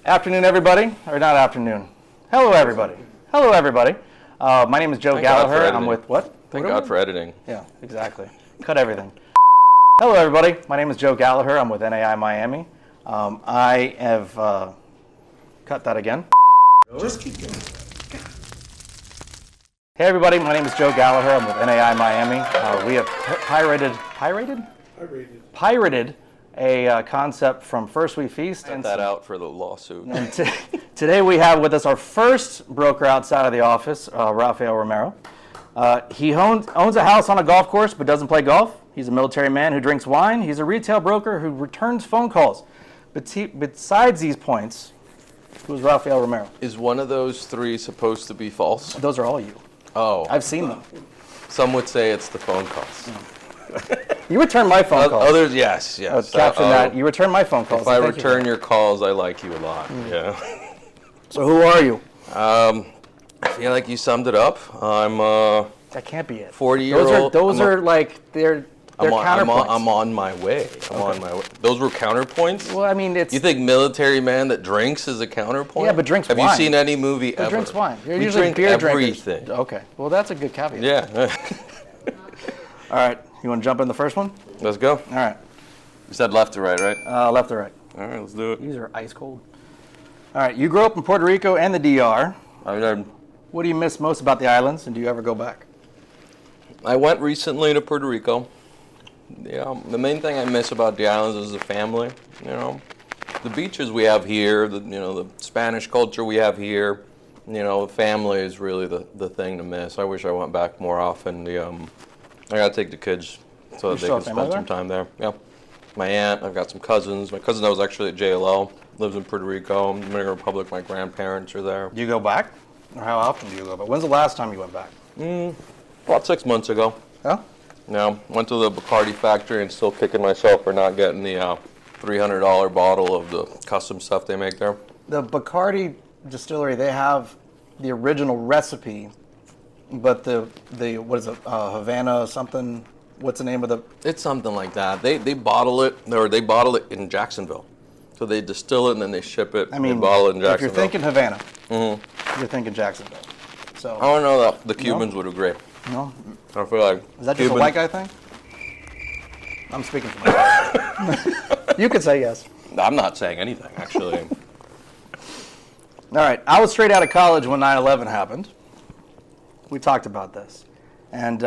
Afternoon, everybody. Or not afternoon. Hello, everybody. Hello, everybody. My name is Joe Gallagher. I'm with what? Thank God for editing. Yeah, exactly. Cut everything. Hello, everybody. My name is Joe Gallagher. I'm with NAI Miami. I have cut that again. Just keep going. Hey, everybody. My name is Joe Gallagher. I'm with NAI Miami. We have pirated a concept from First We Feast. Cut that out for the lawsuit. And today we have with us our first broker outside of the office, Rafael Romero. He owns a house on a golf course but doesn't play golf. He's a military man who drinks wine. He's a retail broker who returns phone calls. But besides these points, who's Rafael Romero? Is one of those three supposed to be false? Those are all you. Oh. I've seen them. Some would say it's the phone calls. You return my phone calls. Others, yes. Caption that. You return my phone calls. If I return your calls, I like you a lot. Yeah. So who are you? I feel like you summed it up. I'm That can't be it. 40-year-old. Those are like they're counterpoints. I'm on my way. On my way. Those were counterpoints? Well, I mean, it's... You think military man that drinks is a counterpoint? Yeah, but drinks wine. Have you seen any movie ever? Drinks wine. You're we usually drink beer everything. drinkers. Okay. Well, that's a good caveat. Yeah. All right. You want to jump in the first one? Let's go. All right. You said left to right, right? Left to right. All right, let's do it. These are ice cold. All right. You grew up in Puerto Rico and the DR. What do you miss most about the islands, and do you ever go back? I went recently to Puerto Rico. Yeah, the main thing I miss about the islands is the family. You know, the beaches we have here, the Spanish culture we have here. You know, family is really the thing to miss. I wish I went back more often. I gotta take the kids so that they can spend some time there. Yeah, my aunt. I've got some cousins. My cousin that was actually at JLL lives in Puerto Rico. Dominican Republic. My grandparents are there. Do you go back, or how often do you go back? When's the last time you went back? About 6 months ago. Oh. Yeah, went to the Bacardi factory and still kicking myself for not getting the $300 bottle of the custom stuff they make there. The Bacardi distillery, they have the original recipe, but the what is it, Havana something? What's the name of the? It's something like that. They bottle it, or they bottle it in Jacksonville. So they distill it and then they ship it. I mean, they bottle it in Jacksonville. If you're thinking Havana, you're thinking Jacksonville. So I don't know that the Cubans would agree. No. I feel like is that just a white guy thing? I'm speaking for myself. You could say yes. I'm not saying anything, actually. All right. I was straight out of college when 9/11 happened. We talked about this. And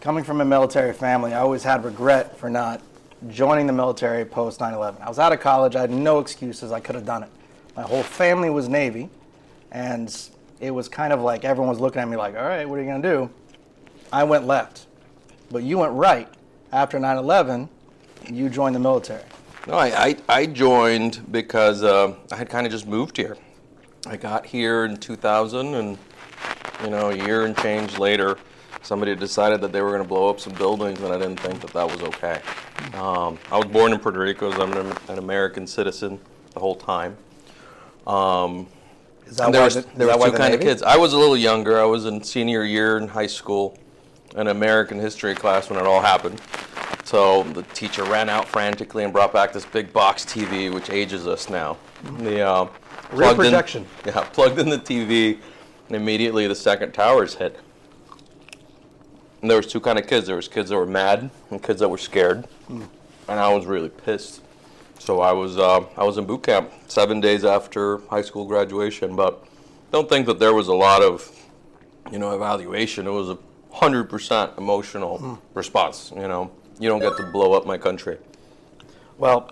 coming from a military family, I always had regret for not joining the military post 9/11. I was out of college. I had no excuses. I could have done it. My whole family was Navy. And it was kind of like everyone was looking at me like, all right, what are you going to do? I went left. But you went right. After 9/11, you joined the military. No, I joined because I had kind of just moved here. I got here in 2000, and a year and change later, somebody decided that they were going to blow up some buildings, and I didn't think that was okay. I was born in Puerto Rico, so I'm an American citizen the whole time. There was two kind of kids. I was a little younger. I was in senior year in high school, in American history class when it all happened. So the teacher ran out frantically and brought back this big box TV, which ages us now. The real projection. Plugged in the TV, and immediately the second towers hit. And there was two kind of kids. There was kids that were mad and kids that were scared, and I was really pissed. So I was in boot camp 7 days after high school graduation, but don't think that there was a lot of, evaluation. It was a 100% emotional response. You don't get to blow up my country. Well,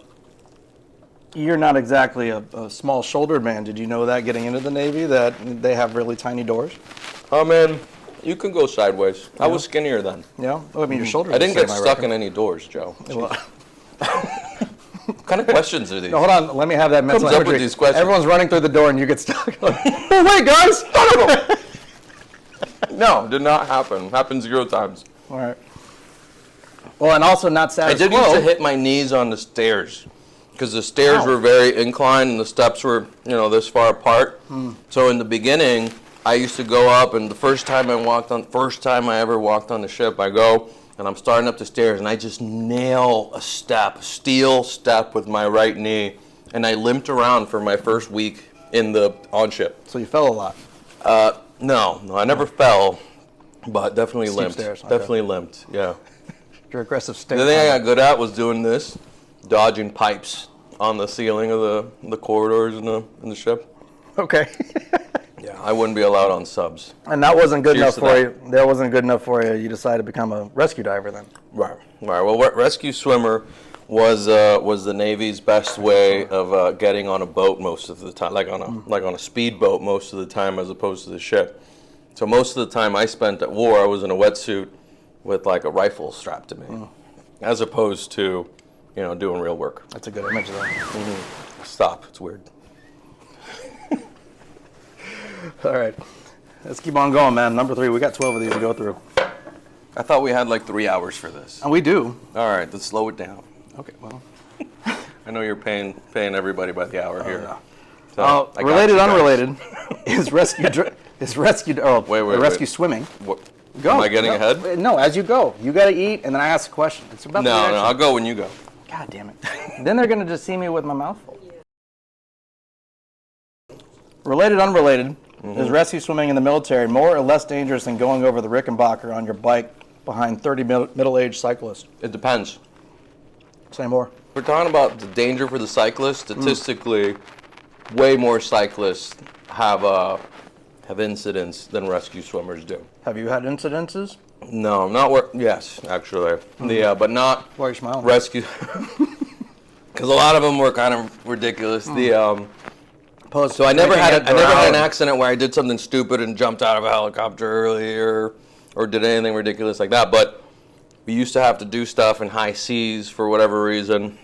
you're not exactly a small-shouldered man. Did you know that getting into the Navy, that they have really tiny doors? Oh, man, you can go sideways. Yeah. I was skinnier then. Yeah? Well, I mean, your shoulders. I didn't get stuck in any doors, Joe. Well, what kind of questions are these? No, hold on. Let me have that mental imagery. Comes up with these questions. Everyone's running through the door and you get stuck. Oh, wait, guys! No, did not happen. Happened 0 times. All right. Well, and also not status quo. I did used to hit my knees on the stairs because the stairs were very inclined and the steps were, this far apart. So in the beginning, I used to go up, and the first time I ever walked on the ship, I go and I'm starting up the stairs and I just nail a steel step with my right knee, and I limped around for my first week on ship. So you fell a lot. No, I never fell, but definitely Steep limped. stairs, okay. Definitely limped, yeah. Your aggressive state. The thing I got good at was doing this, dodging pipes on the ceiling of the corridors in the ship. Okay. Yeah, I wouldn't be allowed on subs. And that wasn't good enough Cheers to for that. you. That wasn't good enough for you. You decided to become a rescue diver then. Right. Well, rescue swimmer was the Navy's best way of getting on a boat most of the time, like on a speedboat most of the time, as opposed to the ship. So most of the time I spent at war, I was in a wetsuit with like a rifle strapped to me, as opposed to, doing real work. That's a good image though. Stop. It's weird. All right. Let's keep on going, man. Number 3, we got 12 of these to go through. I thought we had like 3 hours for this. And we do. All right, let's slow it down. Okay, well. I know you're paying everybody by the hour here. No. So, I got Related, you guys. unrelated, is rescue swimming. What, Go. am I getting ahead? No, as you go. You got to eat, and then I ask a question. It's about the No, reaction. I'll go when you go. God damn it. Then they're going to just see me with my mouth full. Related, unrelated, is rescue swimming in the military more or less dangerous than going over the Rickenbacker on your bike behind 30 middle-aged cyclists? It depends. Say more. We're talking about the danger for the cyclist. Statistically, way more cyclists have incidents than rescue swimmers do. Have you had incidences? No, not where. Yes, actually, but not Why are you smiling? rescue. Because a lot of them were kind of ridiculous. So I never had an accident where I did something stupid and jumped out of a helicopter early or did anything ridiculous like that. But we used to have to do stuff in high seas for whatever reason.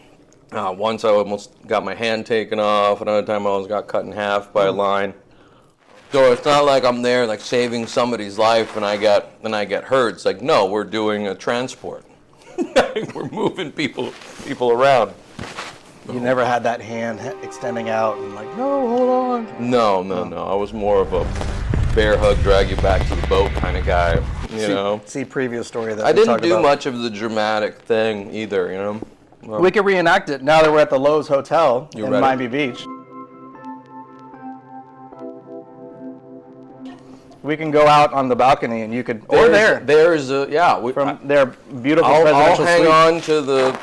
Once I almost got my hand taken off. Another time I almost got cut in half by a line. So it's not like I'm there like saving somebody's life and I get hurt. It's like, no, we're doing a transport. We're moving people around. You never had that hand extending out and like, no, hold on. No. I was more of a bear hug, drag you back to the boat kind of guy, you know. See previous story that I we didn't talked do about. much of the dramatic thing either, you know. Well, We could reenact it now that we're at the Loews Hotel in ready? Miami Beach. We can go out on the balcony and you could, or there, There's a from their beautiful I'll presidential hang suite. on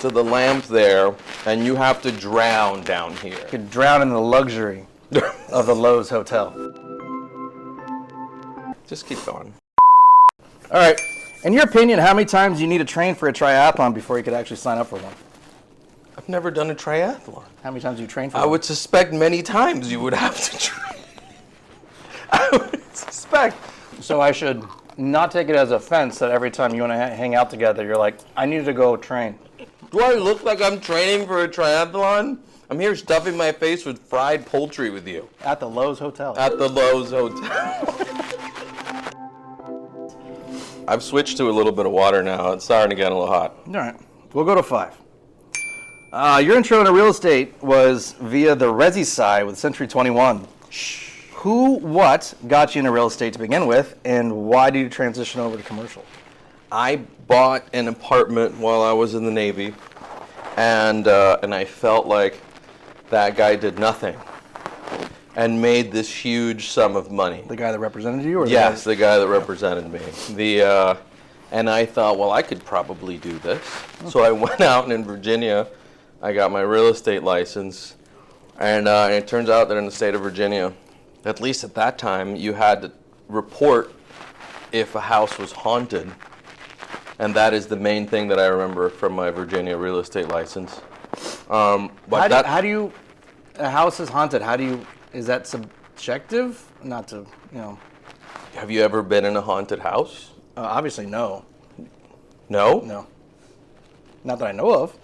to the lamp there, and you have to drown down here. You could drown in the luxury of the Loews Hotel. Just keep going. All right. In your opinion, how many times do you need to train for a triathlon before you could actually sign up for one? I've never done a triathlon. How many times do you train for I one? would suspect many times you would have to train. I would suspect. So I should not take it as offense that every time you want to hang out together, you're like, I need to go train. Do I look like I'm training for a triathlon? I'm here stuffing my face with fried poultry with you. At the Loews Hotel. At the Loews Hotel. I've switched to a little bit of water now. It's starting to get a little hot. All right. We'll go to 5. Your intro into real estate was via the Resi side with Century 21. What got you into real estate to begin with, and why did you transition over to commercial? I bought an apartment while I was in the Navy, and I felt like that guy did nothing and made this huge sum of money. The guy that represented you? Or Yes, the guy that represented me. And I thought, well, I could probably do this. So I went out and in Virginia, I got my real estate license, and it turns out that in the state of Virginia, at least at that time, you had to report if a house was haunted. And that is the main thing that I remember from my Virginia real estate license. How do you, a house is haunted, is that subjective? Not to, Have you ever been in a haunted house? obviously no. No? No. Not that I know of.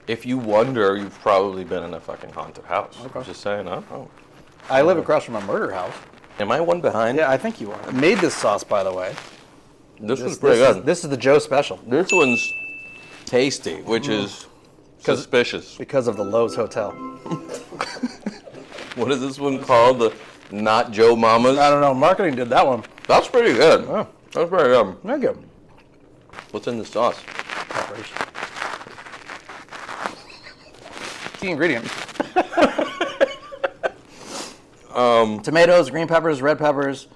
If you wonder, you've probably been in a fucking haunted house. Okay. I'm just saying, oh. I live across from a murder house. Am I one behind? Yeah, I think you are. I made this sauce, by the way. This one's pretty good. This is the Joe special. This one's tasty, which is suspicious. Because of the Loews Hotel. What is this one called? The Not Joe Mamas? I don't know. Marketing did that one. That's pretty good. Oh. That's pretty good. Very good. What's in the sauce? Preparation. key ingredient. Tomatoes, green peppers, red peppers,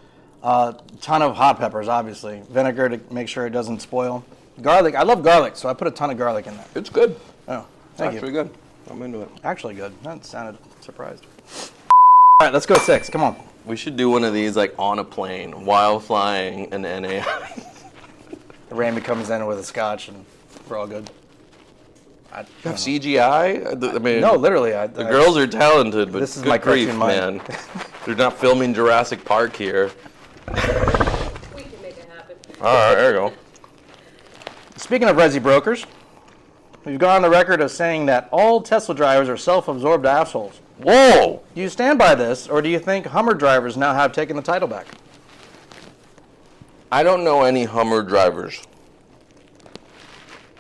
ton of hot peppers, obviously. Vinegar to make sure it doesn't spoil. Garlic. I love garlic, so I put a ton of garlic in there. It's good. Oh, It's thank actually you. good. I'm into it. Actually good. That sounded surprised. All right, let's go 6. Come on. We should do one of these like on a plane while flying an NA. Randy comes in with a scotch, and we're all good. I Have don't know. CGI? I mean, No, literally. the girls are talented, but This is good my grief, cartoon mind. man. They're not filming Jurassic Park here. We can make it happen. All right, there you go. Speaking of Resi brokers, we've gone on the record of saying that all Tesla drivers are self-absorbed assholes. Whoa! Do you stand by this, or do you think Hummer drivers now have taken the title back? I don't know any Hummer drivers.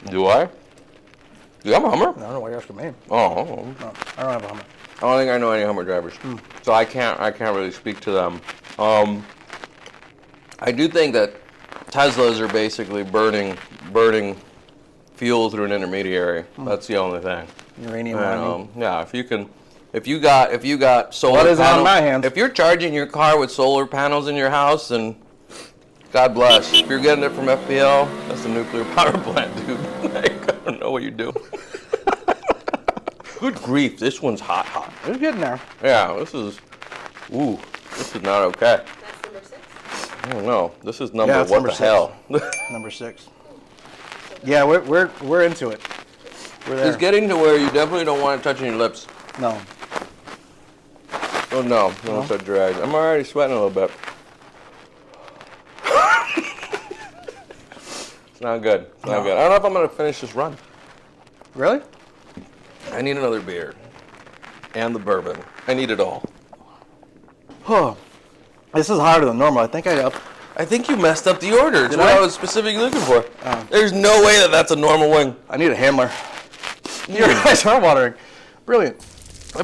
Do I? Do you have a Hummer? I don't know why you're asking me. Oh, No, I don't have a Hummer. I don't think I know any Hummer drivers, so I can't really speak to them. I do think that Teslas are basically burning fuel through an intermediary. That's the only thing. Uranium And, mining. yeah, if you got solar Blood isn't on panels, my hands. if you're charging your car with solar panels in your house, then God bless. If you're getting it from FPL, that's a nuclear power plant, dude. Like, I don't know what you're doing. Good grief, this one's hot. It's getting there. Yeah, this is not okay. That's number 6. I don't know. This is number Yeah, it's what number the 6. hell? Number 6. Yeah, we're into it. We're there. It's getting to where you definitely don't want it touching your lips. No. Oh no, don't touch your eyes. I'm already sweating a little bit. It's not good. It's not good. I don't know if I'm gonna finish this run. Really? I need another beer. And the bourbon. I need it all. Oh, this is harder than normal. I think I think you messed up the order. It's Did what I? I was specifically looking for. There's no way that that's a normal wing. I need a handler. Your eyes are watering. Brilliant.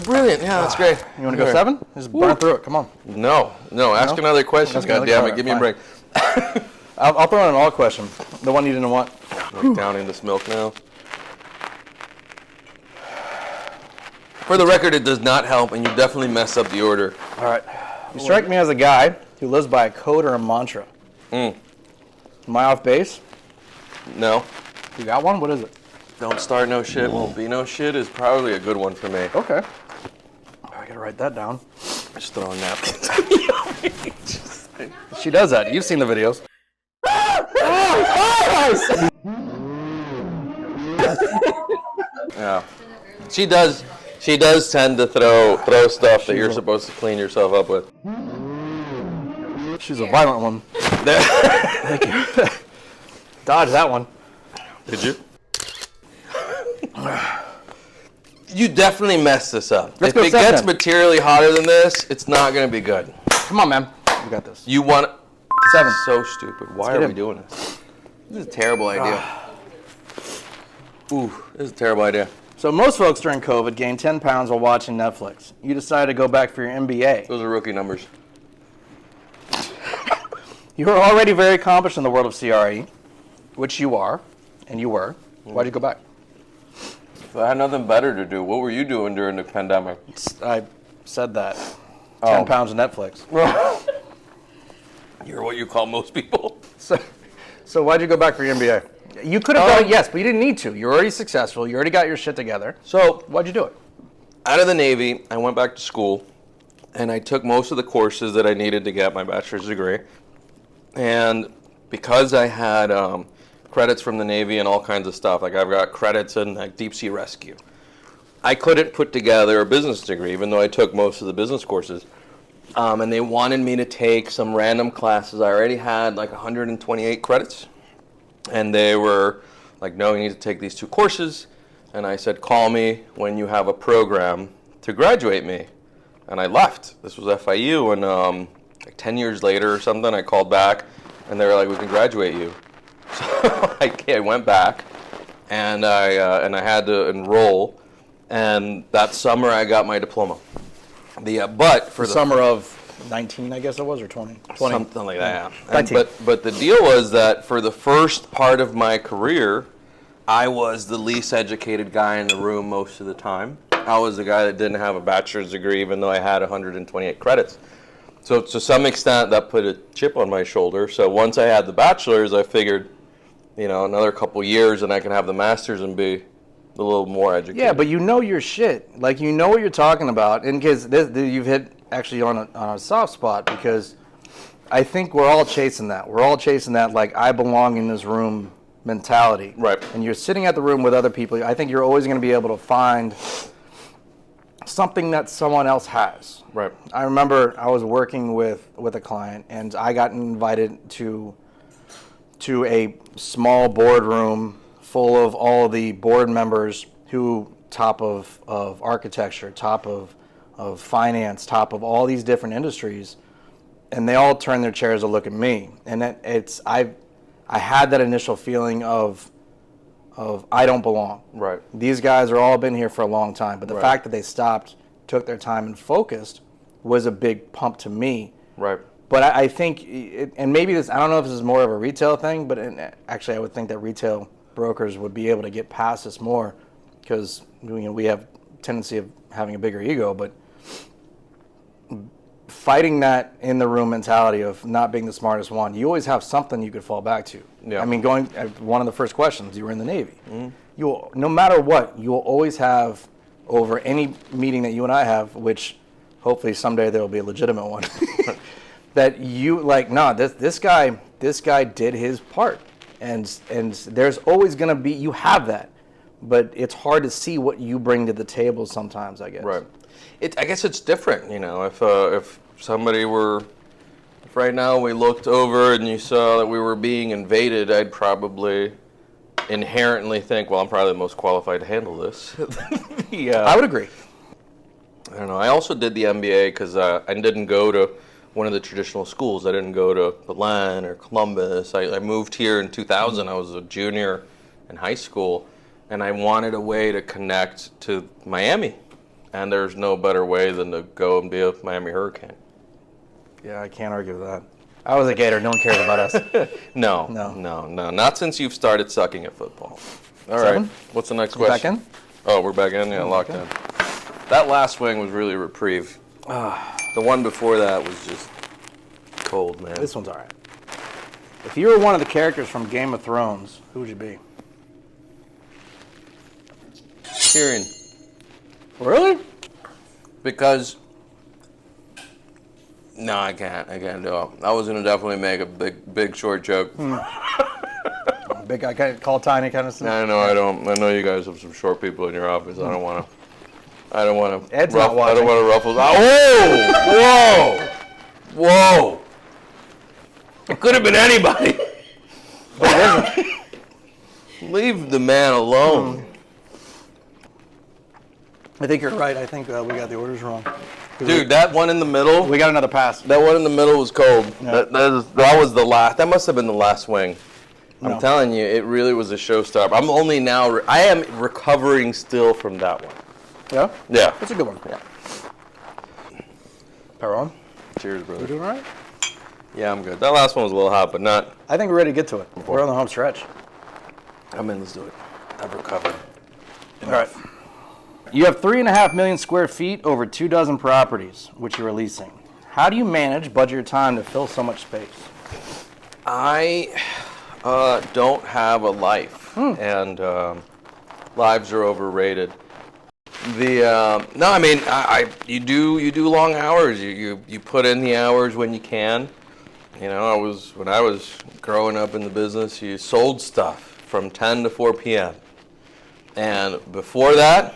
Brilliant. Yeah, that's great. You want to go 7? Just burn through it. Come on. No. Ask No? another question. Ask another God damn it. question. Give me a break. I'll throw in an all question. The one you didn't want. I'm downing this milk now. For the record, it does not help, and you definitely messed up the order. All right. You strike me as a guy who lives by a code or a mantra. Am I off base? No. You got one? What is it? Don't start no shit, won't be no shit is probably a good one for me. Okay. I gotta write that down. Just throwing napkins. She does that. You've seen the videos. Yeah. She does tend to throw stuff that you're supposed to clean yourself up with. She's a violent one. Thank you. Dodge that one. Did you? You definitely messed this up. Let's if go it seven gets then. materially hotter than this, it's not going to be good. Come on, man. You got this. You want... 7. So stupid. Why get are in. we doing this? This is a terrible idea. Ooh, this is a terrible idea. So most folks during COVID gained 10 pounds while watching Netflix. You decided to go back for your MBA. Those are rookie numbers. You were already very accomplished in the world of CRE, which you are, and you were. Why'd you go back? I had nothing better to do. What were you doing during the pandemic? I said that. 10 pounds of Netflix. You're what you call most people. So why'd you go back for your MBA? You could have done it, yes, but you didn't need to. You're already successful. You already got your shit together. So, Why'd you do it? out of the Navy, I went back to school, and I took most of the courses that I needed to get my bachelor's degree. And because I had credits from the Navy and all kinds of stuff, like I've got credits in like deep sea rescue, I couldn't put together a business degree, even though I took most of the business courses. And they wanted me to take some random classes. I already had like 128 credits. And they were like, no, you need to take these 2 courses. And I said, call me when you have a program to graduate me. And I left. This was FIU. And like 10 years later or something, I called back. And they were like, we can graduate you. So I went back. And I had to enroll. And that summer, I got my diploma. But for the summer of 19, I guess it was, or 20? 20. something like that. And, 19. but the deal was that for the first part of my career, I was the least educated guy in the room most of the time. I was the guy that didn't have a bachelor's degree, even though I had 128 credits. So to some extent, that put a chip on my shoulder. So once I had the bachelor's, I figured, another couple years and I can have the master's and be a little more educated. Yeah, but you know your shit. Like, you know what you're talking about. And because you've hit actually on a soft spot, because I think we're all chasing that. We're all chasing that, like, I belong in this room mentality. Right. And you're sitting at the room with other people. I think you're always going to be able to find something that someone else has. Right. I remember I was working with a client, and I got invited to a small boardroom full of all the board members who top of architecture, top of finance, top of all these different industries, and they all turned their chairs to look at me. And I had that initial feeling of I don't belong. Right. These guys are all been here for a long time, but the fact that they stopped, took their time, and focused was a big pump to me. Right. But I think, and maybe this, I don't know if this is more of a retail thing, but actually I would think that retail brokers would be able to get past this more, because we have tendency of having a bigger ego, but fighting that in the room mentality of not being the smartest one, you always have something you could fall back to. Yeah. I mean, one of the first questions, you were in the Navy. Mm-hmm. No matter what, you will always have, over any meeting that you and I have, which hopefully someday there will be a legitimate one, that you like, this guy did his part, and there's always going to be, you have that, but it's hard to see what you bring to the table sometimes, I guess. Right. I guess it's different, if somebody were, if right now we looked over and you saw that we were being invaded, I'd probably inherently think, well, I'm probably the most qualified to handle this. Yeah, I would agree. I don't know. I also did the MBA because I didn't go to one of the traditional schools. I didn't go to Belen or Columbus. I moved here in 2000. I was a junior in high school, and I wanted a way to connect to Miami. And there's no better way than to go and be a Miami Hurricane. Yeah, I can't argue with that. I was a Gator. No one cares about us. No. Not since you've started sucking at football. All right. What's the next question? Back in? Oh, we're back in? Yeah, locked in. That last swing was really a reprieve. The one before that was just cold, man. This one's all right. If you were one of the characters from Game of Thrones, who would you be? Tyrion. Really? Because no, I can't do it. I was gonna definitely make a big short joke. Big guy, kind of call tiny kind of stuff. I know I don't. I know you guys have some short people in your office. I don't want to. Ed's not watching. I don't want to ruffle. Oh, whoa! It could have been anybody. But it isn't. Leave the man alone. I think you're right. I think we got the orders wrong. Dude, that one in the middle. We got another pass. That one in the middle was cold. Yeah. That was the last. That must have been the last swing. No. I'm telling you, it really was a showstopper. I'm only now. I am recovering still from that one. Yeah? Yeah. That's a good one. Yeah. Power on. Cheers, You brother. doing all right? Yeah, I'm good. That last one was a little hot, but not. I think we're ready to get to it. We're on the home stretch. I'm in. Let's do it. I've recovered. All right. You have 3.5 million square feet over 24 properties, which you're leasing. How do you budget your time to fill so much space? I don't have a life, and lives are overrated. No, I mean, you do long hours. You put in the hours when you can. When I was growing up in the business, you sold stuff from 10 to 4 p.m. And before that,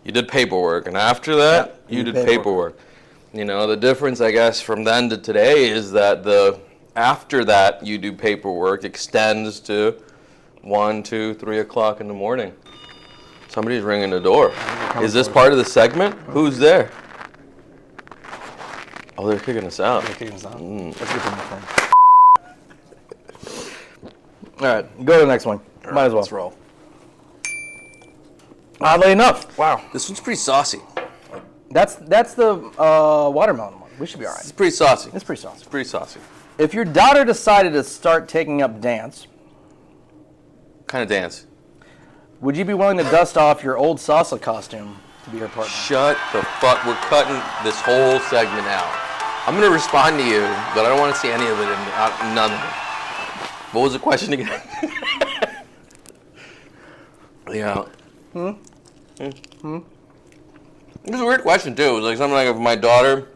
you did paperwork, and after that, you did paperwork. The difference, I guess, from then to today is that after that you do paperwork extends to 1, 2, 3 o'clock in the morning. Somebody's ringing the door. Is this part of the segment? Who's there? Oh, they're kicking us out. Let's get to the next one. All right, go to the next one. Might as well. Let's roll. Oddly enough, wow. This one's pretty saucy. That's the watermelon one. We should be all right. It's pretty saucy. It's pretty saucy. It's pretty saucy. If your daughter decided to start taking up dance, Kind of dance. would you be willing to dust off your old salsa costume to be your partner. Shut the fuck. We're cutting this whole segment out. I'm going to respond to you, but I don't want to see any of it. None of it. What was the question again? Yeah. It's a weird question, too. It was like something like if my daughter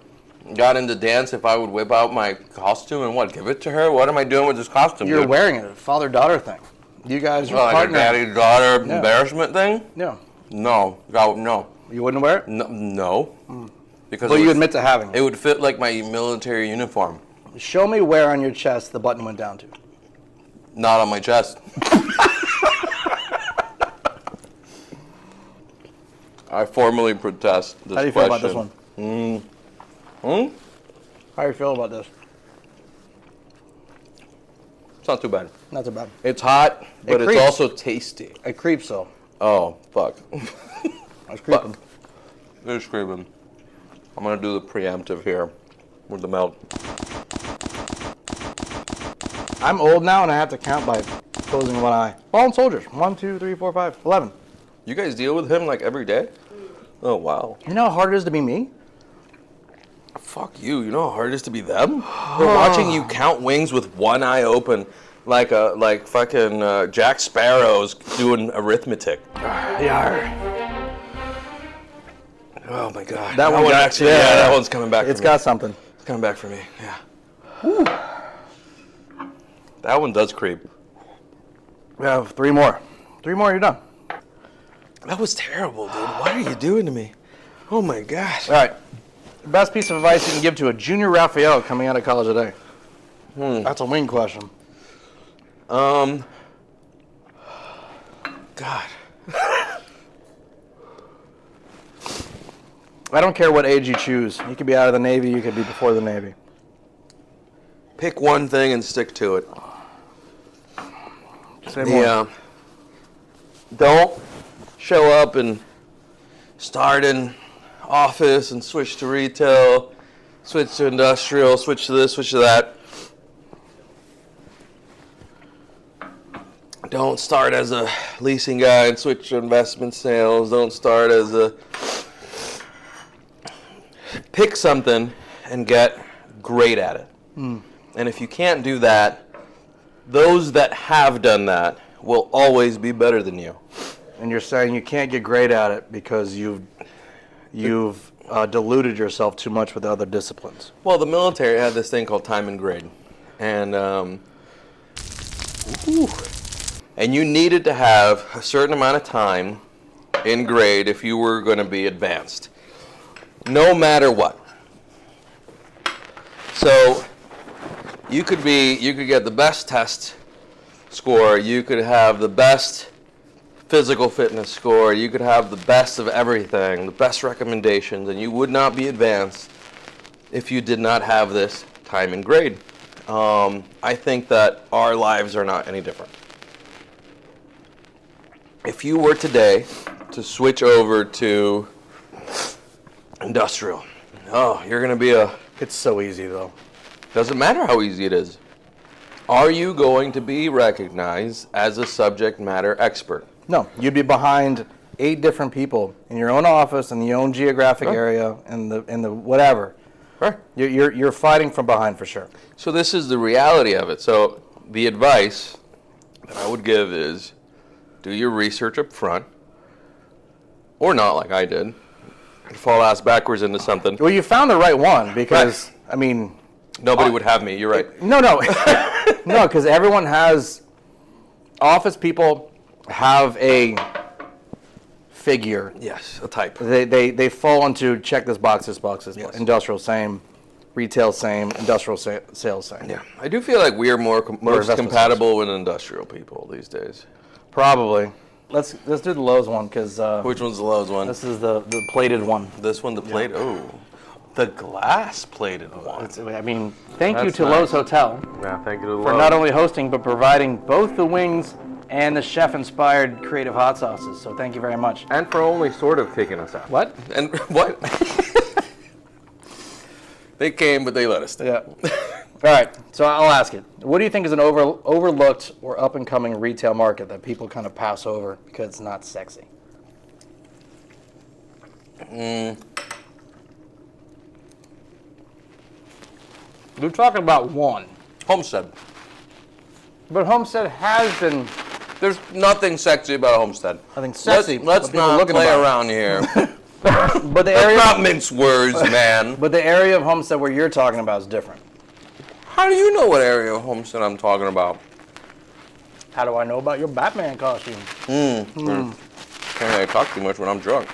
got into dance, if I would whip out my costume and what, give it to her? What am I doing with this costume? You're dude? wearing it, a father-daughter thing. You guys are Like a partners. daddy-daughter embarrassment thing? Yeah. No. No. You wouldn't wear it? No. Because Well, it you would- admit to having it it. would fit like my military uniform. Show me where on your chest the button went down to. Not on my chest. I formally protest this question. How do you feel about this one? How do you feel about this? It's not too bad. Not so bad. It's hot, but it's creeps. also tasty. It creeps though. Oh, fuck. I was creeping. They're screaming. I'm going to do the preemptive here with the milk. I'm old now and I have to count by closing one eye. Fallen soldiers. 1, 2, 3, 4, 5, 11. You guys deal with him like every day? Oh, wow. You know how hard it is to be me? Fuck you. You know how hard it is to be them? They're watching you count wings with one eye open like fucking Jack Sparrow's doing arithmetic. Yeah. Oh, my God. That one got- actually, yeah. yeah, that one's coming back It's for me. got something. It's coming back for me, yeah. Whew. That one does creep. We have 3 more. 3 more, you're done. That was terrible, dude. What are you doing to me? Oh, my gosh. All right. Best piece of advice you can give to a junior Rafael coming out of college today? That's a wing question. God. I don't care what age you choose. You could be out of the Navy, you could be before the Navy. Pick one thing and stick to it. Say more. Yeah. Don't show up and start in office and switch to retail, switch to industrial, switch to this, switch to that. Don't start as a leasing guy and switch to investment sales. Don't start as a... Pick something and get great at it. And if you can't do that, those that have done that will always be better than you. And you're saying you can't get great at it because you've diluted yourself too much with other disciplines. Well, the military had this thing called time and grade. And you needed to have a certain amount of time in grade if you were going to be advanced. No matter what. So you could get the best test score, you could have the best physical fitness score, you could have the best of everything, the best recommendations, and you would not be advanced if you did not have this time and grade. I think that our lives are not any different. If you were today to switch over to industrial, you're going to be It's so easy, though. doesn't matter how easy it is. Are you going to be recognized as a subject matter expert? No, you'd be behind 8 different people in your own office, in your own geographic area, in the whatever. Right. You're fighting from behind for sure. So this is the reality of it. So the advice that I would give is do your research up front, or not like I did. Fall ass backwards into something. Well, you found the right one because, I mean... Nobody would have me, you're right. No. No, because everyone has... Office people have a figure. Yes, a type. They fall into check this box, Yes. industrial same, retail same, industrial sales same. Yeah, I do feel like we are most investment compatible with industrial people these days. Probably. Let's do the Lowe's one because Which one's the Lowe's one? this is the plated one. This one, the plate. Oh, the glass plated one. Thank you That's to nice. Lowe's Hotel Yeah, thank you to the for not only hosting but providing both the wings and the chef-inspired creative hot sauces. So thank you very much. and for only sort of kicking us out. What? And what? They came, but they let us stay. Yeah. All right. So I'll ask it. What do you think is an overlooked or up-and-coming retail market that people kind of pass over because it's not sexy? We're talking about one. Homestead. But Homestead has been, There's nothing sexy about a homestead. I think, sexy. Let's but people not looking play about it. around here. But the Let's area, not mince words, man. but the area of Homestead where you're talking about is different. How do you know what area of homestead I'm talking about? How do I know about your Batman costume? Can't really talk too much when I'm drunk.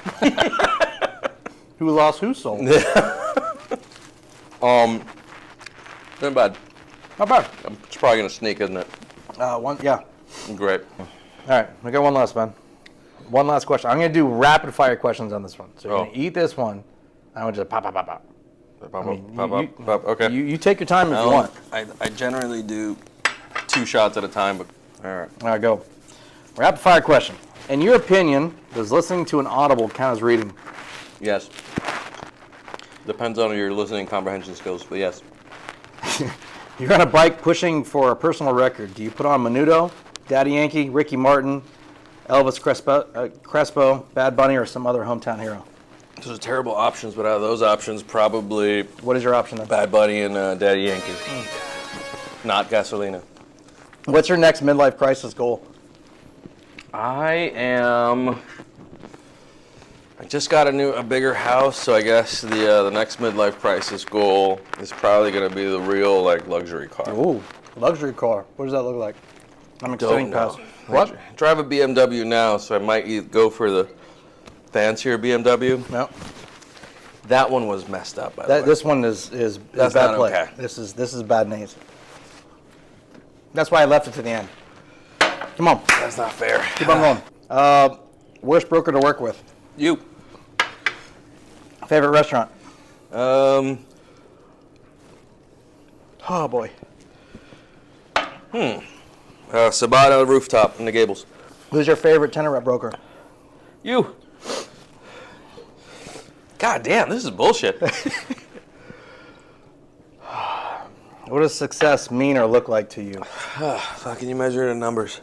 Who lost whose soul? Not bad. Not bad. It's probably gonna sneak, isn't it? One, yeah. Great. All right, we got one last, man. One last question. I'm gonna do rapid fire questions on this one. So you're gonna eat this one. I want you to pop, pop, pop, pop. Pop. Okay. You take your time if you want. I generally do 2 shots at a time, but all right. All right, go. Rapid fire question. In your opinion, does listening to an audible count as reading? Yes. Depends on your listening comprehension skills, but yes. You're on a bike pushing for a personal record. Do you put on Menudo, Daddy Yankee, Ricky Martin, Elvis Crespo, Bad Bunny, or some other hometown hero? Those are terrible options, but out of those options, probably What is your option then? Bad Bunny and Daddy Yankee. Not Gasolina. What's your next midlife crisis goal? I just got a bigger house, so I guess the next midlife crisis goal is probably gonna be the real luxury car. Ooh, luxury car. What does that look like? I'm excited past. I What? drive a BMW now, so I might go for the fancier BMW. No. That one was messed up, by the way. This one is That's bad not play. okay. This is bad names. That's why I left it to the end. Come on, That's not fair. keep on going. Worst broker to work with? You. Favorite restaurant? Oh boy. Sabata Rooftop in the Gables. Who's your favorite tenant rep broker? You. God damn, this is bullshit. What does success mean or look like to you? How can you measure it in numbers?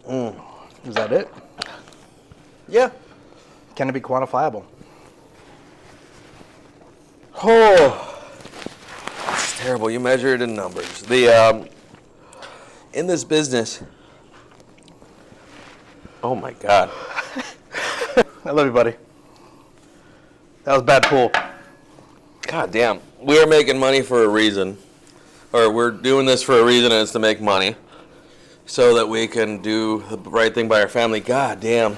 Is that it? Yeah. Can it be quantifiable? Oh, that's terrible. You measure it in numbers. In this business. Oh my God. I love you, buddy. That was bad pool. God damn. We're making money for a reason. Or we're doing this for a reason, and it's to make money. So that we can do the right thing by our family. God damn.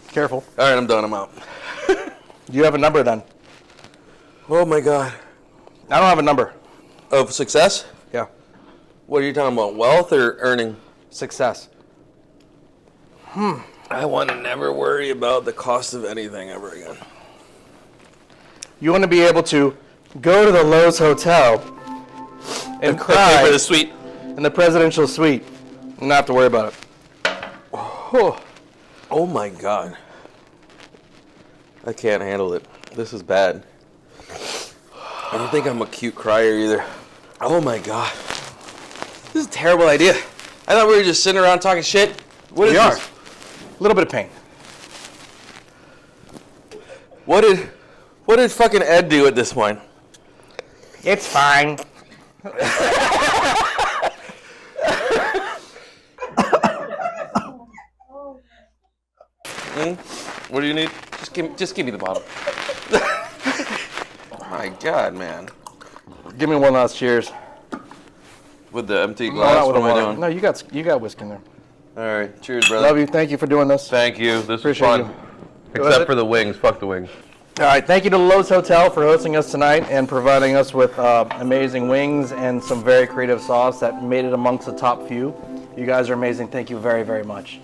Careful. All right, I'm done. I'm out. Do you have a number then? Oh my God. I don't have a number. Of success? Yeah. What are you talking about? Wealth or earning? Success. I want to never worry about the cost of anything ever again. You want to be able to go to the Loews Hotel and cry for the suite. in the presidential suite and not have to worry about it. Oh my God. I can't handle it. This is bad. I don't think I'm a cute crier either. Oh my God. This is a terrible idea. I thought we were just sitting around talking shit. What is We are. this? A little bit of pain. What did fucking Ed do at this point? It's fine. What do you need? Just give me the bottle. My God, man. Give me one last cheers. With the empty No, glass, not what with am I water. doing? No, you got whiskey in there. All right, cheers, brother. Love you. Thank you for doing this. Thank you. This was Appreciate fun. you. Except for the wings. Fuck the wings. All right. Thank you to the Loews Hotel for hosting us tonight and providing us with amazing wings and some very creative sauce that made it amongst the top few. You guys are amazing. Thank you very, very much.